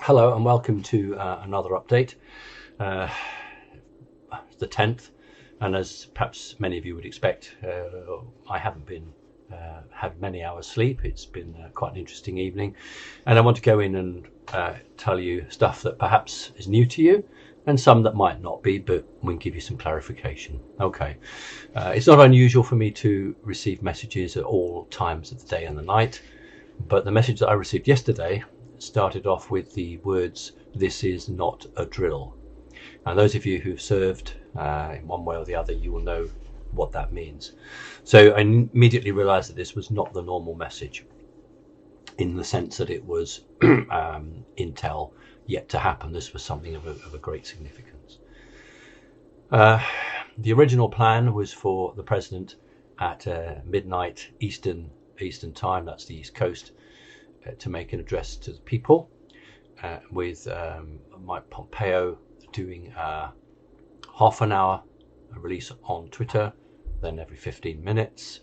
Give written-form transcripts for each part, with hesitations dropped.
Hello and welcome to another update, uh, the 10th, and as perhaps many of you would expect, I haven't been had many hours sleep. It's been quite an interesting evening, and I want to go in and tell you stuff that perhaps is new to you and some that might not be, but we can give you some clarification. Okay, it's not unusual for me to receive messages at all times of the day and the night, but the message that I received yesterday started off with the words, "This is not a drill." And those of you who've served in one way or the other, you will know what that means. So I immediately realized that this was not the normal message, in the sense that it was intel yet to happen. This was something of a great significance. The original plan was for the president at midnight Eastern time, that's the East Coast, to make an address to the people, with Mike Pompeo doing half an hour release on Twitter, then every 15 minutes,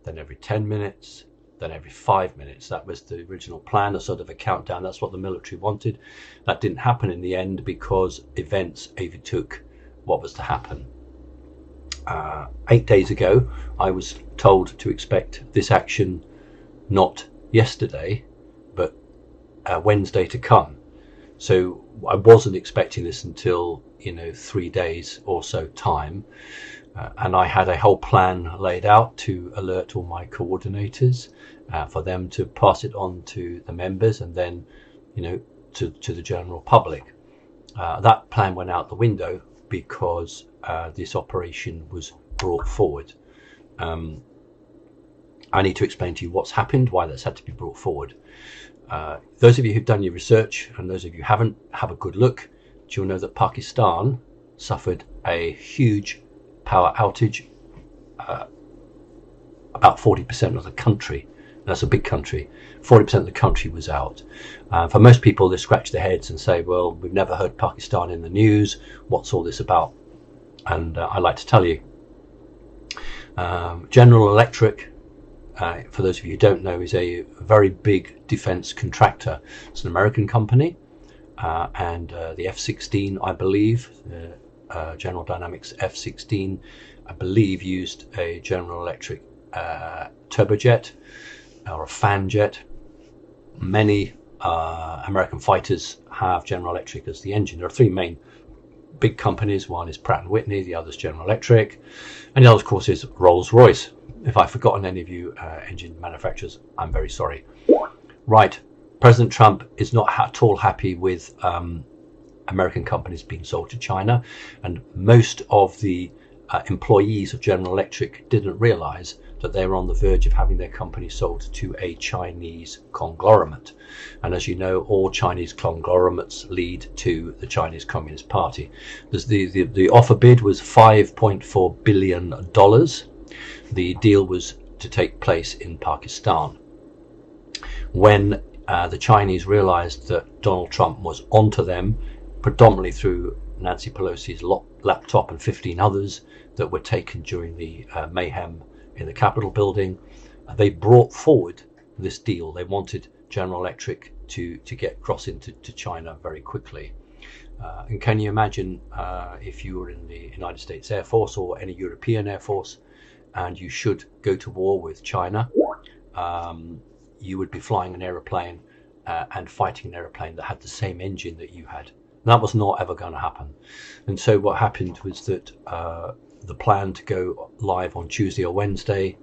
then every 10 minutes, then every 5 minutes. That was the original plan, a sort of a countdown. That's what the military wanted. That didn't happen in the end because events overtook what was to happen. 8 days ago, I was told to expect this action not yesterday, but Wednesday to come. So I wasn't expecting this until 3 days or so time, and I had a whole plan laid out to alert all my coordinators, for them to pass it on to the members and then to the general public. That plan went out the window because this operation was brought forward. I need to explain to you what's happened, why that's had to be brought forward. Those of you who've done your research, and those of you who haven't, have a good look. You'll know that Pakistan suffered a huge power outage. About 40% of the country, that's a big country, 40% of the country was out. For most people, they scratch their heads and say, well, we've never heard Pakistan in the news. What's all this about? And I like to tell you. General Electric, for those of you who don't know, is a very big defense contractor. It's an American company, and the F-16, I believe, General Dynamics F-16, I believe, used a General Electric turbojet or a fan jet. Many American fighters have General Electric as the engine. There are three main big companies. One is Pratt & Whitney, the other is General Electric, and the other, of course, is Rolls-Royce. If I've forgotten any of you engine manufacturers, I'm very sorry. Right, President Trump is not at all happy with American companies being sold to China, and most of the employees of General Electric didn't realize that they were on the verge of having their company sold to a Chinese conglomerate. And as you know, all Chinese conglomerates lead to the Chinese Communist Party. The offer bid was $5.4 billion. The deal was to take place in Pakistan. When the Chinese realized that Donald Trump was onto them, predominantly through Nancy Pelosi's laptop and 15 others that were taken during the mayhem in the Capitol building, they brought forward this deal. They wanted General Electric to get cross into China very quickly. And can you imagine if you were in the United States Air Force or any European Air Force, and you should go to war with China, you would be flying an aeroplane and fighting an aeroplane that had the same engine that you had. And that was not ever going to happen. And so what happened was that the plan to go live on Tuesday or Wednesday,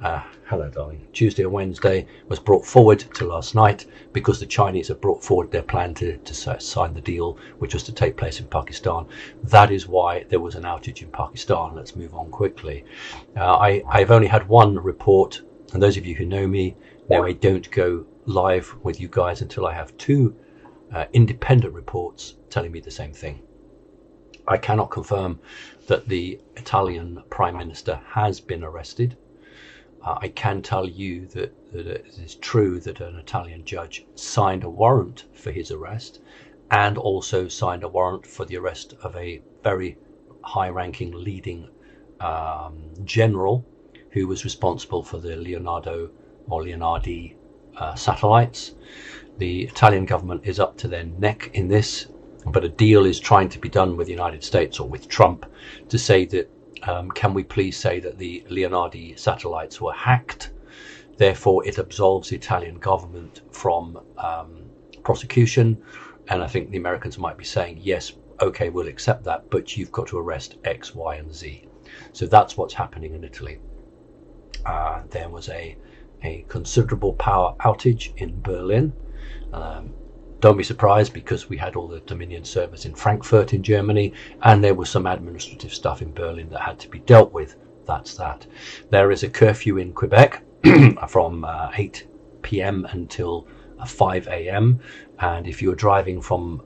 hello darling, Tuesday or Wednesday, was brought forward to last night because the Chinese have brought forward their plan to sign the deal, which was to take place in Pakistan. That is why there was an outage in Pakistan. Let's move on quickly. I've only had one report, and those of you who know me know I don't go live with you guys until I have two independent reports telling me the same thing. I cannot confirm that the Italian Prime Minister has been arrested. I can tell you that it is true that an Italian judge signed a warrant for his arrest and also signed a warrant for the arrest of a very high-ranking leading general who was responsible for the Leonardo or Leonardi satellites. The Italian government is up to their neck in this, but a deal is trying to be done with the United States or with Trump to say that can we please say that the Leonardo satellites were hacked, therefore it absolves the Italian government from prosecution. And I think the Americans might be saying, yes, okay, we'll accept that, but you've got to arrest X, Y, and Z. So that's what's happening in Italy. There was a considerable power outage in Berlin. Don't be surprised, because we had all the Dominion servers in Frankfurt in Germany, and there was some administrative stuff in Berlin that had to be dealt with. That's that. There is a curfew in Quebec from 8 p.m. until 5 a.m. And if you're driving from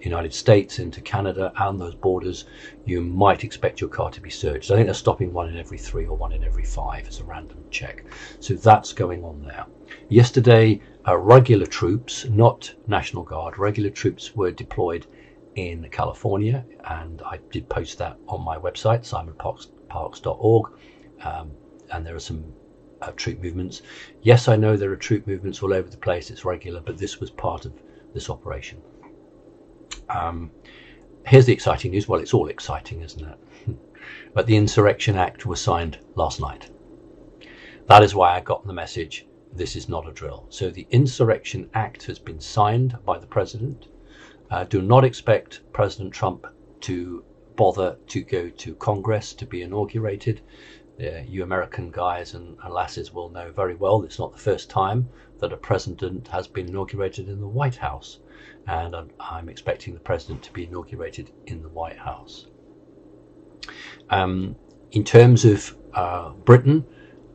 United States into Canada and those borders, you might expect your car to be searched. I think they're stopping 1 in every 3 or 1 in every 5 as a random check. So that's going on there. Yesterday, regular troops, not National Guard, regular troops were deployed in California, and I did post that on my website, simonparks.org, and there are some troop movements. Yes, I know there are troop movements all over the place, it's regular, but this was part of this operation. Here's the exciting news. Well, it's all exciting, isn't it? But the Insurrection Act was signed last night. That is why I got the message, this is not a drill. So the Insurrection Act has been signed by the president. Do not expect President Trump to bother to go to Congress to be inaugurated. You American guys and lasses will know very well it's not the first time that a president has been inaugurated in the White House, and I'm expecting the president to be inaugurated in the White House. In terms of Britain,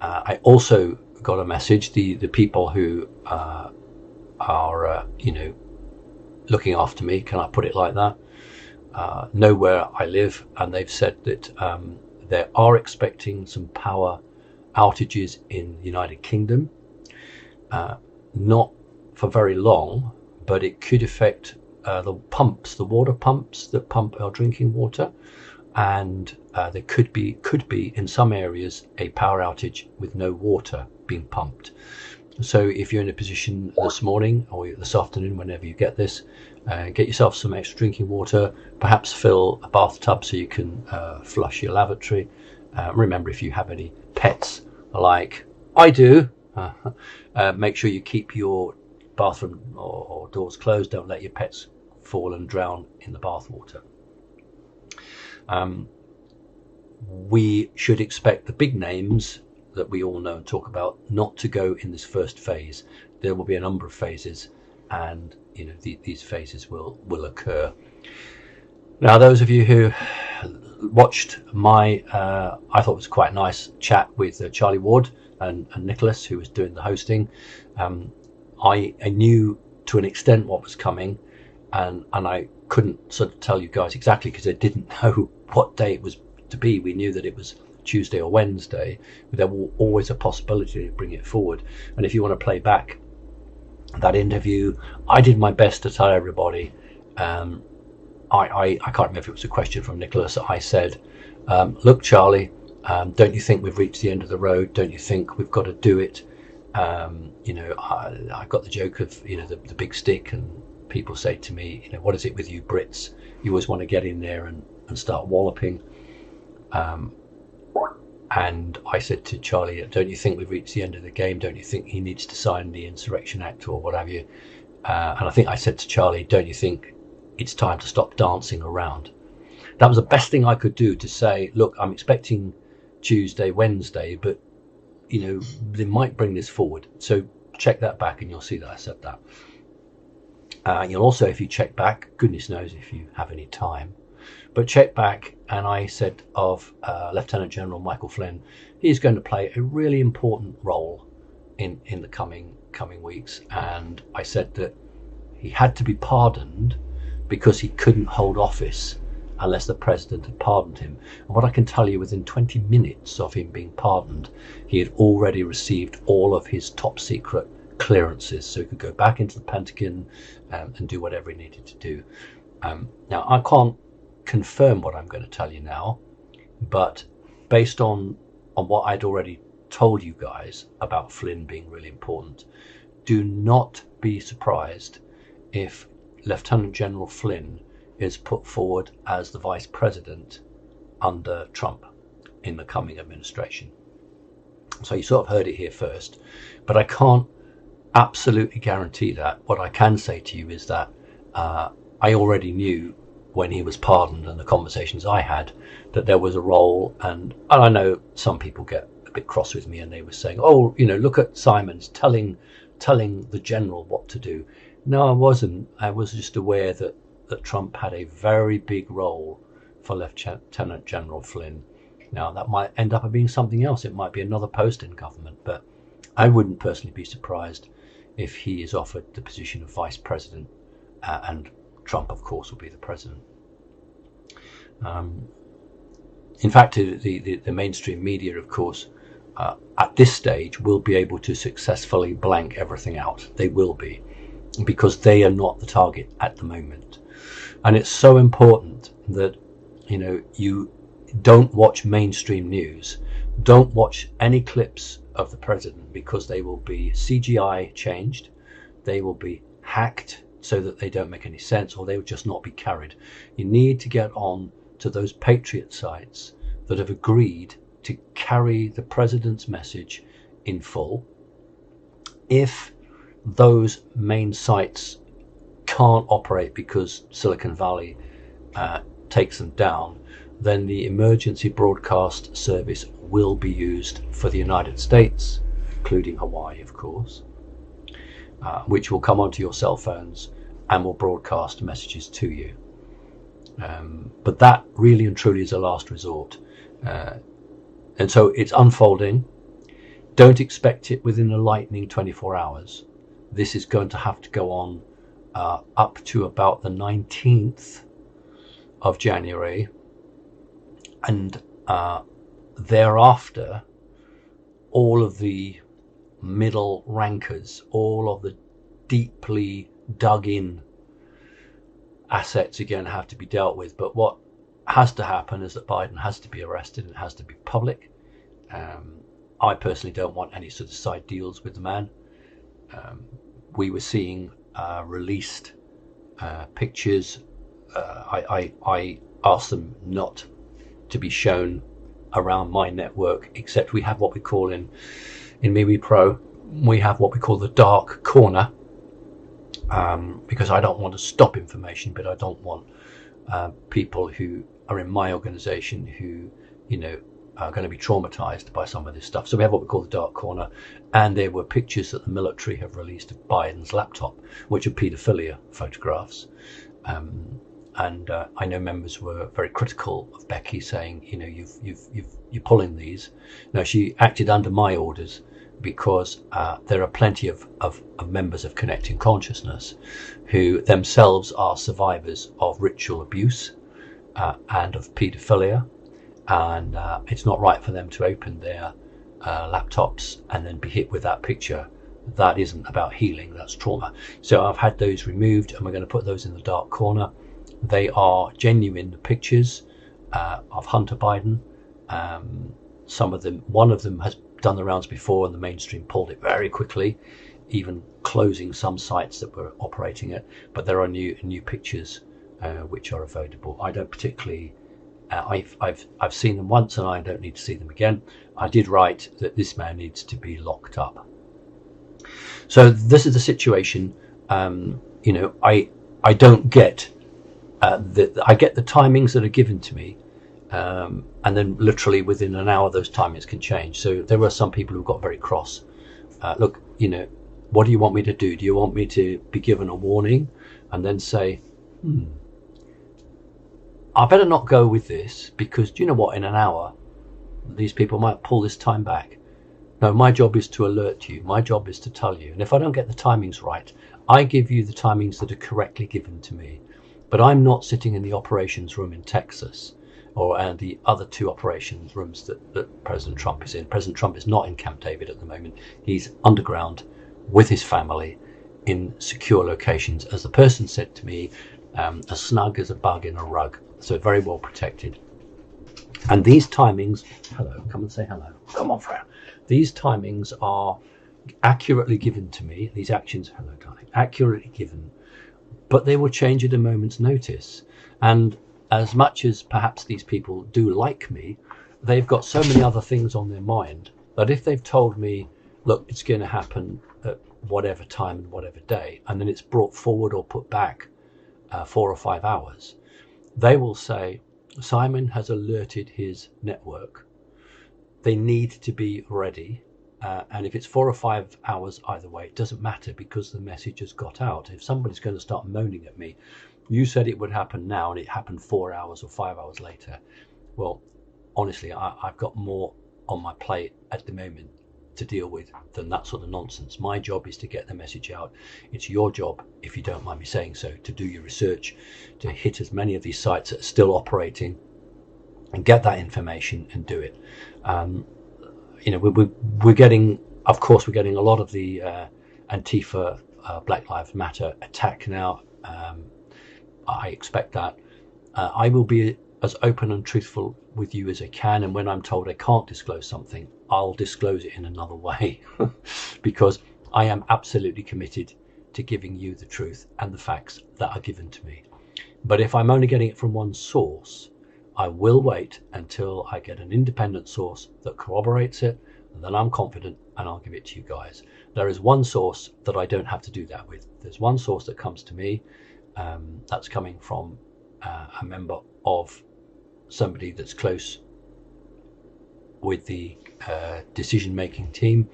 I also got a message. The people who are looking after me, can I put it like that, know where I live, and they've said that they are expecting some power outages in the United Kingdom, not for very long, but it could affect the pumps, the water pumps that pump our drinking water, and there could be in some areas a power outage with no water being pumped. So if you're in a position this morning or this afternoon, whenever you get this, get yourself some extra drinking water, perhaps fill a bathtub so you can flush your lavatory. Remember, if you have any pets like I do, make sure you keep your bathroom or doors closed. Don't let your pets fall and drown in the bathwater. We should expect the big names that we all know and talk about not to go in this first phase. There will be a number of phases, and these phases will occur. Now, those of you who watched my I thought it was quite a nice chat with Charlie Ward and Nicholas, who was doing the hosting. I knew to an extent what was coming, and I couldn't sort of tell you guys exactly because I didn't know what day it was to be. We knew that it was Tuesday or Wednesday, but there was always a possibility to bring it forward. And if you want to play back that interview, I did my best to tell everybody. I can't remember if it was a question from Nicholas. I said, look, Charlie, don't you think we've reached the end of the road? Don't you think we've got to do it? I got the joke of the big stick, and people say to me, what is it with you Brits? You always want to get in there and start walloping. And I said to Charlie, don't you think we've reached the end of the game? Don't you think he needs to sign the Insurrection Act or what have you? And I think I said to Charlie, don't you think it's time to stop dancing around? That was the best thing I could do, to say, look, I'm expecting Tuesday, Wednesday, but they might bring this forward. So check that back and you'll see that I said that. You'll also, if you check back, goodness knows if you have any time, but check back, and I said of Lieutenant General Michael Flynn, he's going to play a really important role in the coming weeks. And I said that he had to be pardoned because he couldn't hold office unless the president had pardoned him. And what I can tell you, within 20 minutes of him being pardoned, he had already received all of his top secret clearances, so he could go back into the Pentagon and do whatever he needed to do. Now, I can't confirm what I'm going to tell you now, but based on what I'd already told you guys about Flynn being really important, do not be surprised if Lieutenant General Flynn is put forward as the vice president under Trump in the coming administration. So you sort of heard it here first, but I can't absolutely guarantee that. What I can say to you is that I already knew when he was pardoned and the conversations I had that there was a role, and I know some people get a bit cross with me and they were saying, oh, you know, look at Simons telling the general what to do. No, I wasn't. I was just aware that Trump had a very big role for Lieutenant General Flynn. Now, that might end up being something else. It might be another post in government, but I wouldn't personally be surprised if he is offered the position of vice president, and Trump, of course, will be the president. In fact, the mainstream media, of course, at this stage will be able to successfully blank everything out. They will be, because they are not the target at the moment. And it's so important that, you know, you don't watch mainstream news. Don't watch any clips of the president, because they will be CGI changed. They will be hacked so that they don't make any sense, or they will just not be carried. You need to get on to those patriot sites that have agreed to carry the president's message in full. If those main sites can't operate because Silicon Valley takes them down, then the emergency broadcast service will be used for the United States, including Hawaii, of course, which will come onto your cell phones and will broadcast messages to you. But that really and truly is a last resort. And so it's unfolding. Don't expect it within a lightning 24 hours. This is going to have to go on up to about the 19th of January. And thereafter, all of the middle rankers, all of the deeply dug in assets again have to be dealt with. But what has to happen is that Biden has to be arrested, and it has to be public. I personally don't want any sort of side deals with the man. We were seeing released pictures. I asked them not to be shown around my network, except we have what we call in MeWe Pro, we have what we call the dark corner, because I don't want to stop information, but I don't want people who are in my organization who, you know, are going to be traumatized by some of this stuff. So we have what we call the dark corner, and there were pictures that the military have released of Biden's laptop, which are paedophilia photographs. And I know members were very critical of Becky, saying, you know, you're pulling these. Now, she acted under my orders, because there are plenty of members of Connecting Consciousness who themselves are survivors of ritual abuse and of paedophilia, and it's not right for them to open their laptops and then be hit with that picture. That isn't about healing, that's trauma. So I've had those removed, and we're going to put those in the dark corner. They are genuine pictures of Hunter Biden. Some of them, one of them has done the rounds before, and the mainstream pulled it very quickly, even closing some sites that were operating it. But there are new pictures which are available. I don't particularly. I've seen them once, and I don't need to see them again. I did write that this man needs to be locked up. So this is the situation. You know, I don't get. I get the timings that are given to me, and then literally within an hour those timings can change. So there were some people who got very cross. Look, you know, what do you want me to do? Do you want me to be given a warning and then say, I better not go with this, because do you know what, in an hour these people might pull this time back? No, my job is to alert you. My job is to tell you. And if I don't get the timings right, I give you the timings that are correctly given to me. But I'm not sitting in the operations room in Texas, and the other two operations rooms that President Trump is in. President Trump is not in Camp David at the moment. He's underground with his family in secure locations, as the person said to me, as snug as a bug in a rug. So very well protected. And these timings, hello, come and say hello. Come on, Freya. These timings are accurately given to me, these actions, hello darling, accurately given, but they will change at a moment's notice. And as much as perhaps these people do like me, they've got so many other things on their mind that if they've told me, look, it's going to happen at whatever time and whatever day, and then it's brought forward or put back 4 or 5 hours, they will say, Simon has alerted his network. They need to be ready. And if it's 4 or 5 hours either way, it doesn't matter because the message has got out. If somebody's going to start moaning at me, you said it would happen now and it happened 4 hours or 5 hours later. Well, honestly, I've got more on my plate at the moment to deal with than that sort of nonsense. My job is to get the message out. It's your job, if you don't mind me saying so, to do your research, to hit as many of these sites that are still operating and get that information and do it. We're getting, of course, we're getting a lot of the Antifa, Black Lives Matter attack now. I expect that. I will be as open and truthful with you as I can, and when I'm told I can't disclose something, I'll disclose it in another way because I am absolutely committed to giving you the truth and the facts that are given to me. But if I'm only getting it from one source, I will wait until I get an independent source that corroborates it, and then I'm confident and I'll give it to you guys. There is one source that I don't have to do that with. There's one source that comes to me that's coming from a member of somebody that's close with the decision-making team.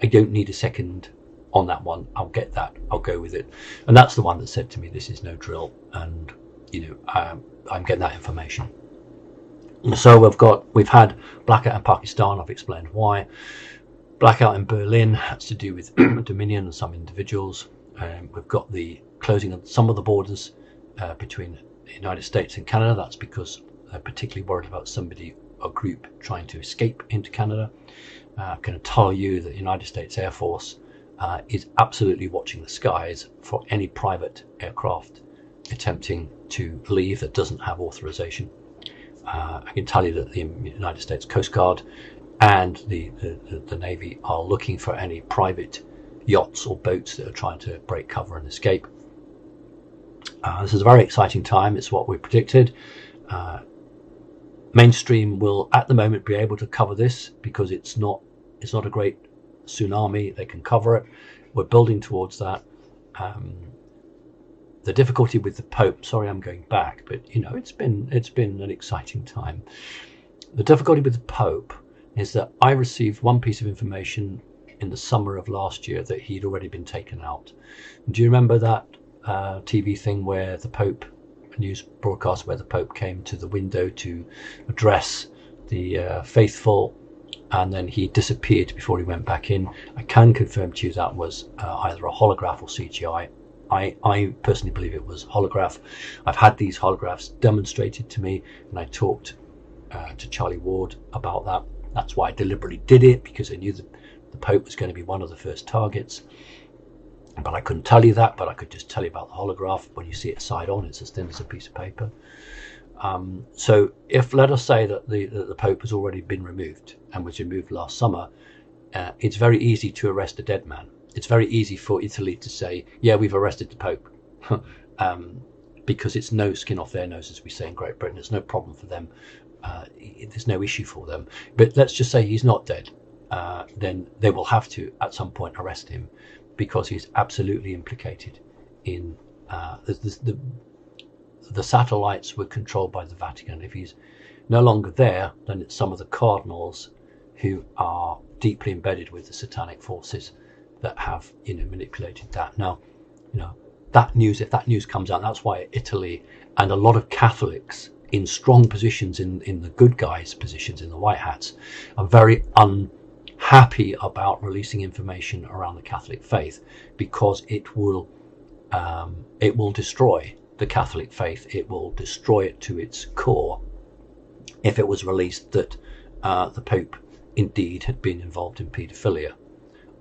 I don't need a second on that one. I'll get that. I'll go with it. And that's the one that said to me, this is no drill. And, I'm getting that information. So we've had blackout in Pakistan. I've explained why. Blackout in Berlin has to do with Dominion and some individuals. We've got the closing of some of the borders between the United States and Canada. That's because they're particularly worried about somebody, a group, trying to escape into Canada. I can tell you that the United States Air Force is absolutely watching the skies for any private aircraft attempting to leave that doesn't have authorization. I can tell you that the United States Coast Guard and the Navy are looking for any private yachts or boats that are trying to break cover and escape. This is a very exciting time. It's what we predicted. Mainstream will at the moment be able to cover this because it's not a great tsunami. They can cover it. We're building towards that. The difficulty with the Pope, sorry I'm going back, but it's been an exciting time. The difficulty with the Pope is that I received one piece of information in the summer of last year that he'd already been taken out. Do you remember that TV thing where the Pope, a news broadcast where the Pope came to the window to address the faithful, and then he disappeared before he went back in? I can confirm to you that was either a holograph or CGI. I personally believe it was holograph. I've had these holographs demonstrated to me, and I talked to Charlie Ward about that. That's why I deliberately did it, because I knew the Pope was going to be one of the first targets. But I couldn't tell you that, but I could just tell you about the holograph. When you see it side on, it's as thin as a piece of paper. So if, let us say that the Pope has already been removed and was removed last summer, it's very easy to arrest a dead man. It's very easy for Italy to say, yeah, we've arrested the Pope, because it's no skin off their nose, as we say in Great Britain. There's no problem for them. There's no issue for them. But let's just say he's not dead. Then they will have to, at some point, arrest him, because he's absolutely implicated in the satellites were controlled by the Vatican. If he's no longer there, then it's some of the cardinals who are deeply embedded with the satanic forces that have manipulated that. Now, that news, if that news comes out, that's why Italy and a lot of Catholics in strong positions in the good guys' positions in the white hats are very unhappy about releasing information around the Catholic faith, because it will destroy the Catholic faith. It will destroy it to its core if it was released that the Pope indeed had been involved in paedophilia,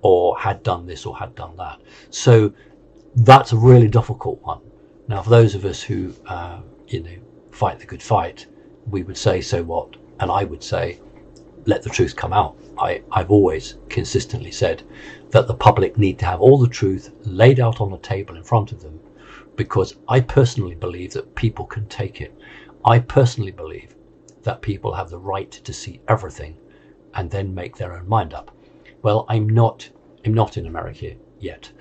or had done this or had done that. So that's a really difficult one. Now, for those of us who fight the good fight, we would say, so what? And I would say, let the truth come out. I've always consistently said that the public need to have all the truth laid out on the table in front of them, because I personally believe that people can take it. I personally believe that people have the right to see everything and then make their own mind up. Well, I'm not in America yet.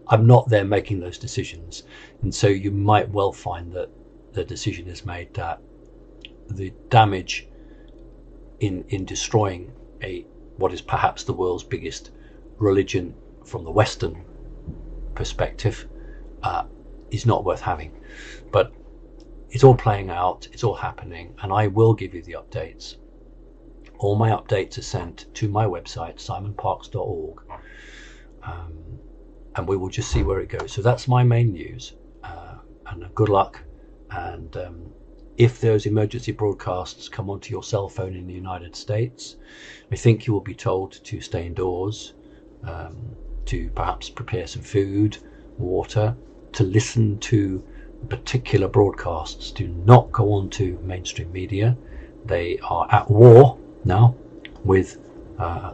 I'm not there making those decisions. And so you might well find that the decision is made that the damage in destroying what is perhaps the world's biggest religion from the Western perspective is not worth having. But it's all playing out, it's all happening, and I will give you the updates. All my updates are sent to my website, simonparkes.org, and we will just see where it goes. So that's my main news, and good luck. And if those emergency broadcasts come onto your cell phone in the United States, I think you will be told to stay indoors, to perhaps prepare some food, water, to listen to particular broadcasts. Do not go on to mainstream media. They are at war now with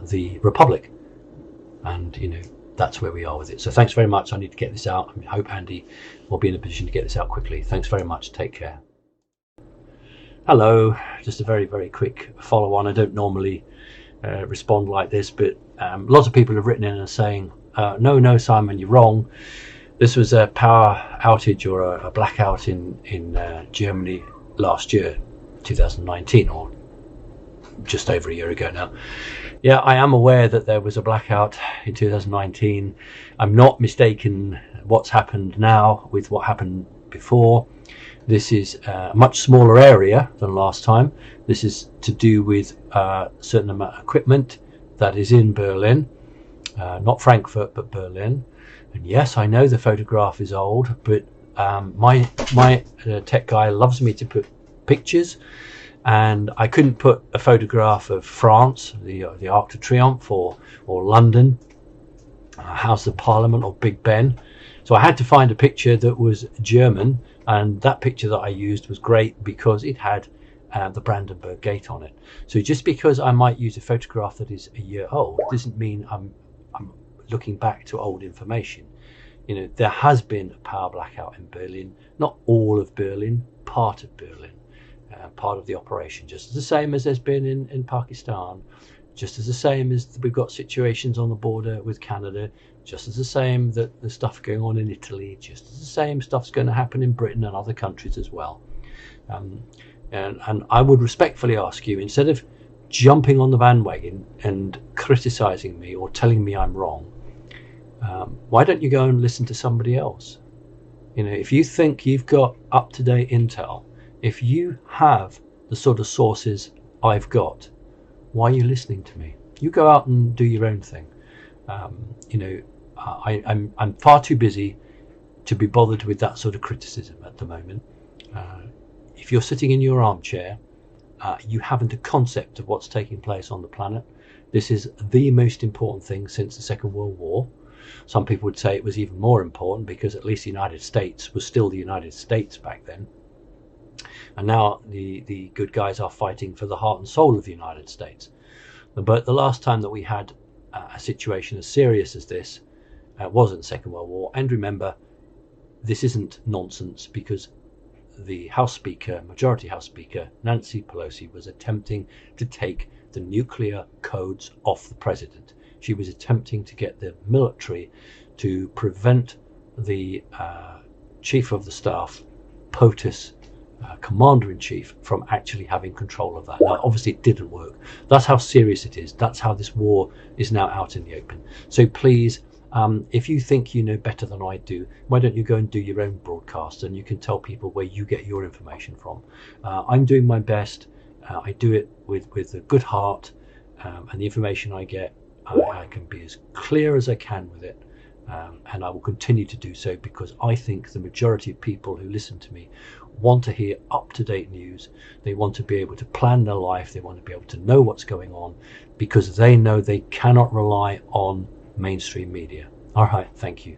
the Republic, and that's where we are with it. So thanks very much. I need to get this out. I hope Andy will be in a position to get this out quickly. Thanks very much. Take care. Hello, just a very, very quick follow on. I don't normally respond like this, but lots of people have written in and saying, no, Simon, you're wrong. This was a power outage or a blackout in Germany last year, 2019, or just over a year ago now. Yeah, I am aware that there was a blackout in 2019. I'm not mistaken what's happened now with what happened before. This is a much smaller area than last time. This is to do with a certain amount of equipment that is in Berlin, not Frankfurt, but Berlin. And yes, I know the photograph is old, but my tech guy loves me to put pictures, and I couldn't put a photograph of France, the Arc de Triomphe, or London, House of Parliament, or Big Ben. So I had to find a picture that was German, and that picture that I used was great because it had the Brandenburg Gate on it. So just because I might use a photograph that is a year old doesn't mean I'm looking back to old information. There has been a power blackout in Berlin, not all of Berlin, part of Berlin, part of the operation, just the same as there's been in Pakistan, just as the same as we've got situations on the border with Canada, just as the same that the stuff going on in Italy, just as the same stuff's going to happen in Britain and other countries as well. And I would respectfully ask you, instead of jumping on the bandwagon and criticizing me or telling me I'm wrong, why don't you go and listen to somebody else? If you think you've got up-to-date intel, if you have the sort of sources I've got, why are you listening to me? You go out and do your own thing. I'm far too busy to be bothered with that sort of criticism at the moment. If you're sitting in your armchair, you haven't a concept of what's taking place on the planet. This is the most important thing since the Second World War. Some people would say it was even more important because at least the United States was still the United States back then. And now the good guys are fighting for the heart and soul of the United States. But the last time that we had a situation as serious as this was in the Second World War. And remember, this isn't nonsense, because the House Speaker, Majority House Speaker, Nancy Pelosi, was attempting to take the nuclear codes off the president. She was attempting to get the military to prevent the Chief of the Staff, POTUS, Commander-in-Chief, from actually having control of that. Now, obviously it didn't work. That's how serious it is. That's how this war is now out in the open. So please, if you think you know better than I do, why don't you go and do your own broadcast, and you can tell people where you get your information from. I'm doing my best. I do it with a good heart, and the information I get, I can be as clear as I can with it. And I will continue to do so, because I think the majority of people who listen to me want to hear up-to-date news. They want to be able to plan their life. They want to be able to know what's going on, because they know they cannot rely on mainstream media. All right, thank you.